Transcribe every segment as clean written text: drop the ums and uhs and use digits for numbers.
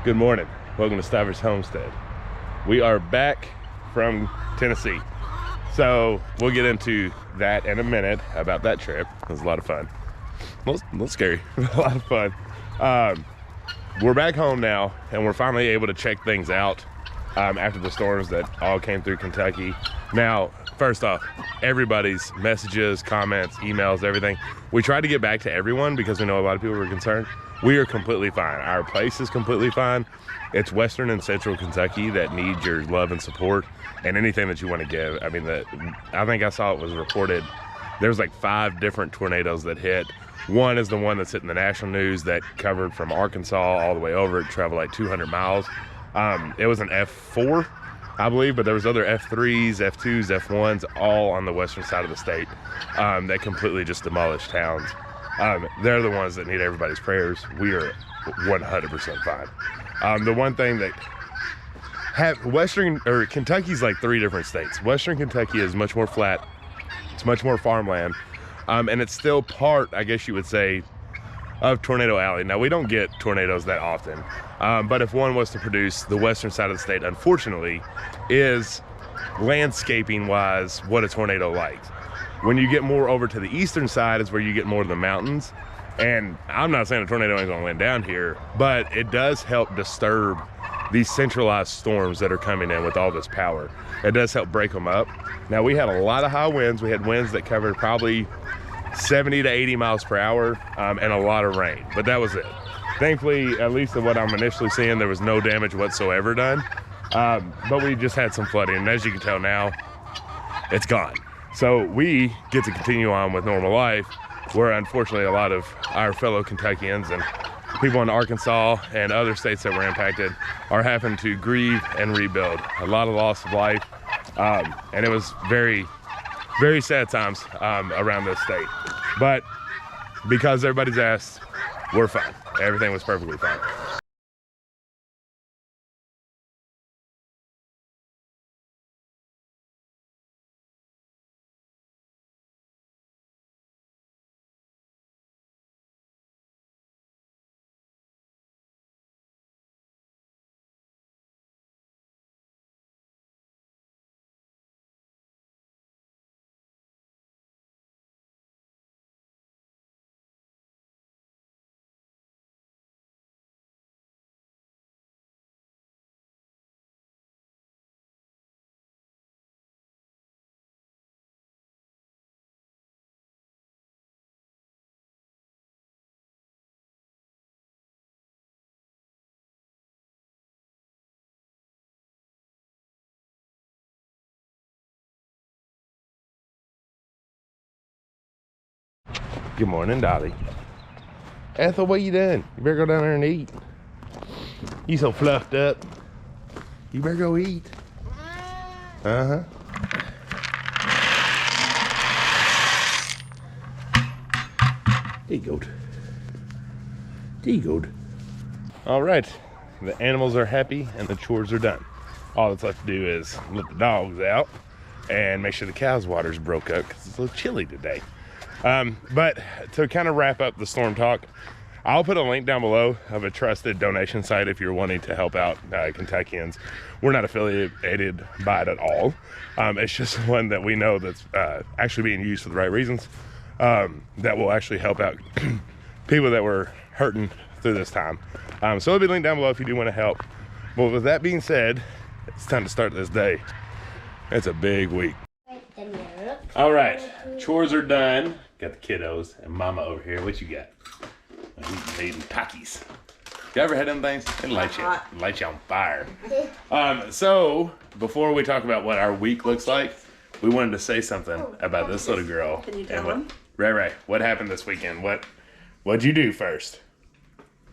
Good morning. Welcome to Stivers Homestead. We are back from Tennessee. So we'll get into that in a minute about that trip. It was a lot of fun. A little scary, but a lot of fun. We're back home now and we're finally able to check things out after the storms that all came through Kentucky. Now, first off, everybody's messages, comments, emails, everything. We tried to get back to everyone because we know a lot of people were concerned. We are completely fine. Our place is completely fine. It's Western and Central Kentucky that need your love and support and anything that you want to give. I mean, I think I saw it was reported. There's like 5 different tornadoes that hit. One is the one that's hitting the national news that covered from Arkansas all the way over. It traveled like 200 miles. It was an F4, I believe, but there was other F3s, F2s, F1s, all on the western side of the state that completely just demolished towns. They're the ones that need everybody's prayers. We are 100% fine. The one thing that Kentucky's like 3 different states. Western Kentucky is much more flat. It's much more farmland. And it's still part, I guess you would say, of Tornado Alley. Now, we don't get tornadoes that often, but if one was to produce, the western side of the state, unfortunately, is landscaping-wise what a tornado likes. When you get more over to the eastern side is where you get more of the mountains. And I'm not saying a tornado ain't gonna land down here, but it does help disturb these centralized storms that are coming in with all this power. It does help break them up. Now, we had a lot of high winds. We had winds that covered probably 70 to 80 miles per hour and a lot of rain, but that was it. Thankfully, at least of what I'm initially seeing, there was no damage whatsoever done. But we just had some flooding, and as you can tell now, it's gone. So we get to continue on with normal life, where unfortunately a lot of our fellow Kentuckians and people in Arkansas and other states that were impacted are having to grieve and rebuild. A lot of loss of life, and it was very, very sad times around this state. But because everybody's asked, we're fine. Everything was perfectly fine. Good morning, Dolly. Ethel, what you doing? You better go down there and eat. You so fluffed up. You better go eat. Uh-huh. There you go. There you go. All right, the animals are happy and the chores are done. All that's left to do is let the dogs out and make sure the cow's water's broke up because it's a little chilly today. But to kind of wrap up the storm talk, I'll put a link down below of a trusted donation site if you're wanting to help out Kentuckians. We're not affiliated by it at all. It's just one that we know that's actually being used for the right reasons, that will actually help out people that were hurting through this time. So it'll be linked down below if you do want to help. But with that being said, it's time to start this day. It's a big week. All right, chores are done. Got the kiddos and mama over here. What you got? He's eating Takis. You ever had them things? It lights you on fire. So before we talk about what our week looks like, we wanted to say something about this little girl. Can you tell them? Right. What happened this weekend? What'd you do first?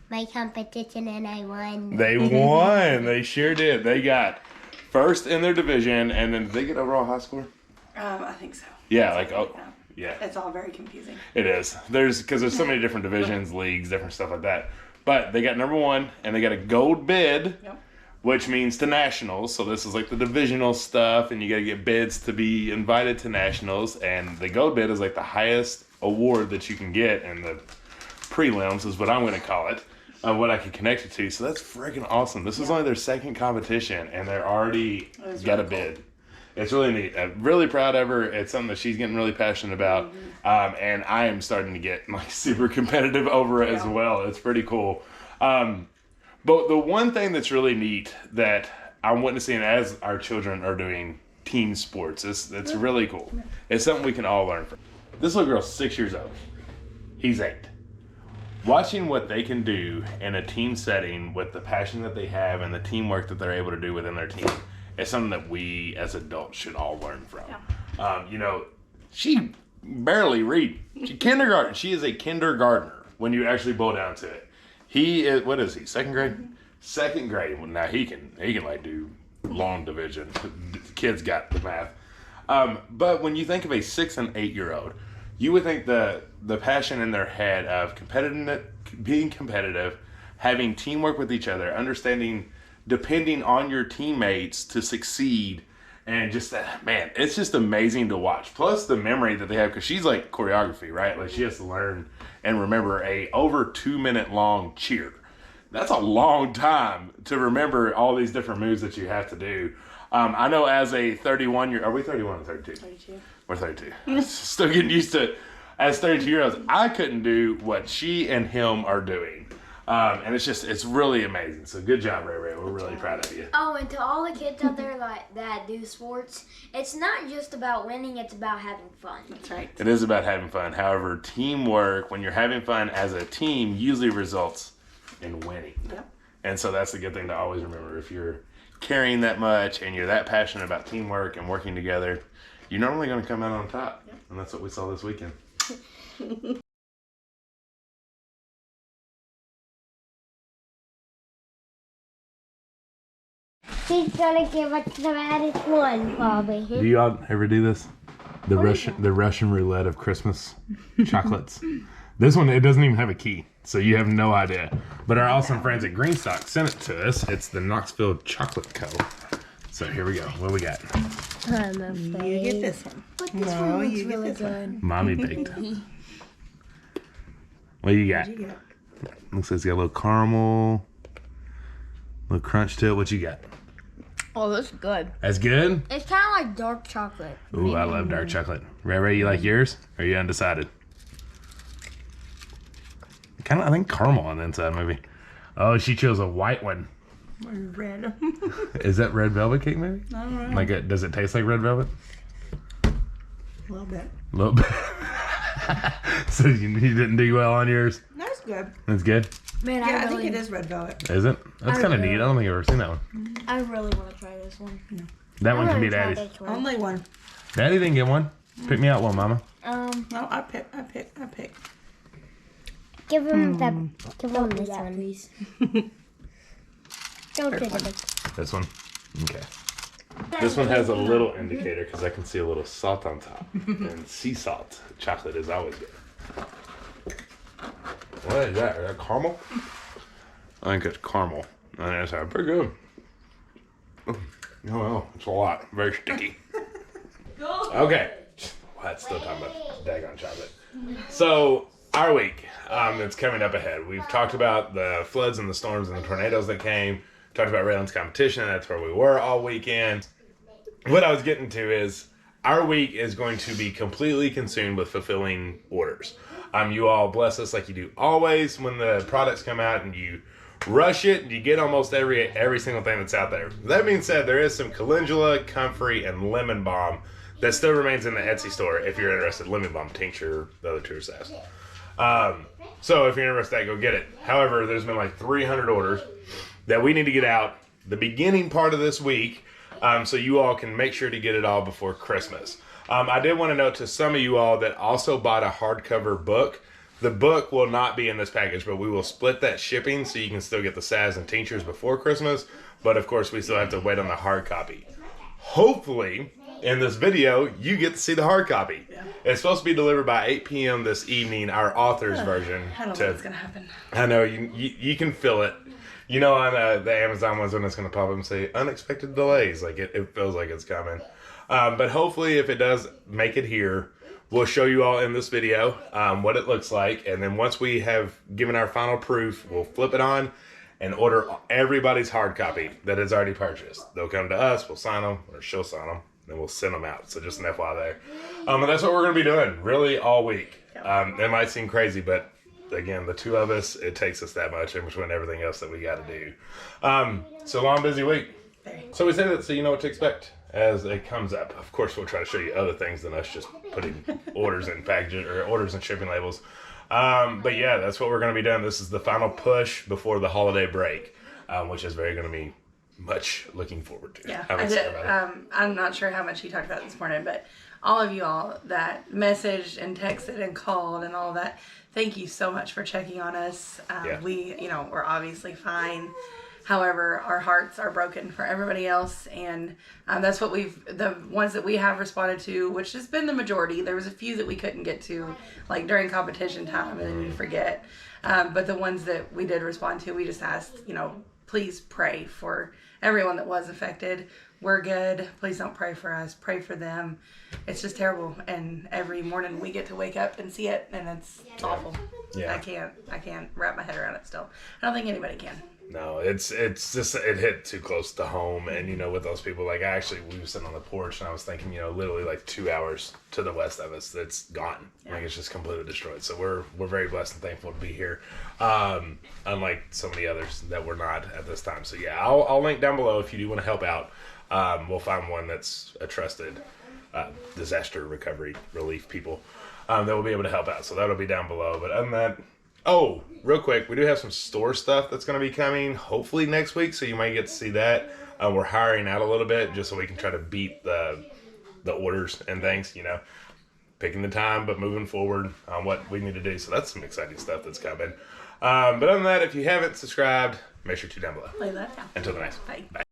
My competition, and I won. They won. They sure did. They got first in their division, and then did they get overall high score? I think so. Yeah, Yeah. It's all very confusing. It is. Because there's so many different divisions, leagues, different stuff like that. But they got number 1, and they got a gold bid, which means to nationals. So this is like the divisional stuff, and you got to get bids to be invited to nationals. And the gold bid is like the highest award that you can get in the prelims, is what I'm going to call it. of what I could connect it to. So that's freaking awesome. This is only their second competition, and they're already got a bid. It's really neat. I'm really proud of her. It's something that she's getting really passionate about. And I am starting to get like super competitive over it as well. It's pretty cool. But the one thing that's really neat that I'm witnessing as our children are doing team sports, it's really cool. It's something we can all learn from. This little girl's 6 years old. He's 8. Watching what they can do in a team setting with the passion that they have and the teamwork that they're able to do within their team is something that we as adults should all learn from. You know, she barely read. Kindergarten. She is a kindergartner when you actually boil down to it. He is, what is he, second grade? Second grade. Well, now he can like do long division. The kid's got the math. But when you think of a 6 and 8 year old, you would think the passion in their head of being competitive, having teamwork with each other, understanding, depending on your teammates to succeed, and just that, man, it's just amazing to watch. Plus the memory that they have, because she's like choreography, right? Like she has to learn and remember a over 2 minute long cheer. That's a long time to remember all these different moves that you have to do. I know as a 31-year, are we 31 or 32? 32. We're 32. Still getting used to, as 32-year-olds, I couldn't do what she and him are doing. And it's really amazing. So good job, Ray Ray. We're really proud of you. Oh, and to all the kids out there that do sports, it's not just about winning, it's about having fun. That's right. It is about having fun. However, teamwork, when you're having fun as a team, usually results in winning. Yep. And so that's a good thing to always remember. If you're caring that much and you're that passionate about teamwork and working together, you're normally going to come out on top. Yep. And that's what we saw this weekend. He's gonna give us the baddest one, Bobby. Do you all ever do this? The Russian roulette of Christmas chocolates. This one, it doesn't even have a key, so you have no idea. But our awesome friends at Greenstock sent it to us. It's the Knoxville Chocolate Co. So here we go. What do we got? I'm afraid. You get this one. But this one looks really good. Mommy baked. What do you got? What you get? Looks like it's got a little caramel, a little crunch to it. What you got? Oh, that's good. That's good? It's kind of like dark chocolate. Ooh, I love dark chocolate. Ray, you like yours? Or are you undecided? Kind of, I think caramel on the inside, maybe. Oh, she chose a white one. Red. Is that red velvet cake, maybe? I don't know. Like, does it taste like red velvet? A little bit. A little bit. So you didn't do well on yours? That's good. That's good? Man, Yeah, I think it is red velvet. Is it? That's kind of neat. I don't think I've ever seen that one. I really want to try this one. That one can be Daddy's. Only one. Daddy didn't get one. Pick me out one, Mama. No, I pick. Give him give him this Yeah, one. please. Don't do it. This one? Okay. This one has a little indicator because I can see a little salt on top. And sea salt chocolate is always good. What is that? Is that caramel? I think it's caramel. And that's pretty good. Oh, well, it's a lot. Very sticky. Okay. Well, that's still talking about daggone chocolate. So, our week that's coming up ahead. We've talked about the floods and the storms and the tornadoes that came. Talked about Raylan's competition. That's where we were all weekend. What I was getting to is our week is going to be completely consumed with fulfilling orders. You all bless us like you do always when the products come out and you rush it and you get almost every single thing that's out there. That being said, there is some calendula, comfrey, and lemon balm that still remains in the Etsy store if you're interested. Lemon balm tincture, the other two are sass. So if you're interested, go get it. However, there's been like 300 orders that we need to get out the beginning part of this week, so you all can make sure to get it all before Christmas. I did want to note to some of you all that also bought a hardcover book. The book will not be in this package, but we will split that shipping so you can still get the salves and tinctures before Christmas. But of course, we still have to wait on the hard copy. Hopefully, in this video, you get to see the hard copy. Yeah. It's supposed to be delivered by 8 p.m. this evening, our author's version. I don't know what's going to happen. I know, you can feel it. You know, on the Amazon ones, when it's going to pop up and say unexpected delays, like it feels like it's coming. But hopefully, if it does make it here, we'll show you all in this video what it looks like. And then once we have given our final proof, we'll flip it on and order everybody's hard copy that is already purchased. They'll come to us, we'll sign them, or she'll sign them, and we'll send them out. So just an FYI there. And that's what we're going to be doing really all week. It might seem crazy, but again, the two of us, it takes us that much in between everything else that we got to do. So long, busy week. So we say that so you know what to expect as it comes up. Of course, we'll try to show you other things than us just putting orders in packages or orders and shipping labels. But yeah, that's what we're going to be doing. This is the final push before the holiday break, which is very going to be much looking forward to. Yeah, I'm excited about it. I'm not sure how much he talked about this morning, but all of you all that messaged and texted and called and all that, thank you so much for checking on us. We, we're obviously fine. However, our hearts are broken for everybody else, and that's what the ones that we have responded to, which has been the majority. There was a few that we couldn't get to, like during competition time, and then you forget. But the ones that we did respond to, we just asked, please pray for everyone that was affected. We're good. Please don't pray for us. Pray for them. It's just terrible, and every morning we get to wake up and see it, and it's awful. Yeah. I can't wrap my head around it still. I don't think anybody can. No, it's just, it hit too close to home. And, with those people, like, we were sitting on the porch and I was thinking, literally like 2 hours to the west of us, it's gone. Yeah. Like, it's just completely destroyed. So we're very blessed and thankful to be here. Unlike so many others that we're not at this time. So yeah, I'll link down below if you do want to help out. We'll find one that's a trusted disaster recovery relief people that will be able to help out. So that'll be down below. But other than that, oh, real quick, we do have some store stuff that's going to be coming hopefully next week, so you might get to see that. We're hiring out a little bit just so we can try to beat the orders and things, picking the time, but moving forward on what we need to do. So that's some exciting stuff that's coming. But other than that, if you haven't subscribed, make sure to down below. Lay that down. Until the next. Bye. Bye.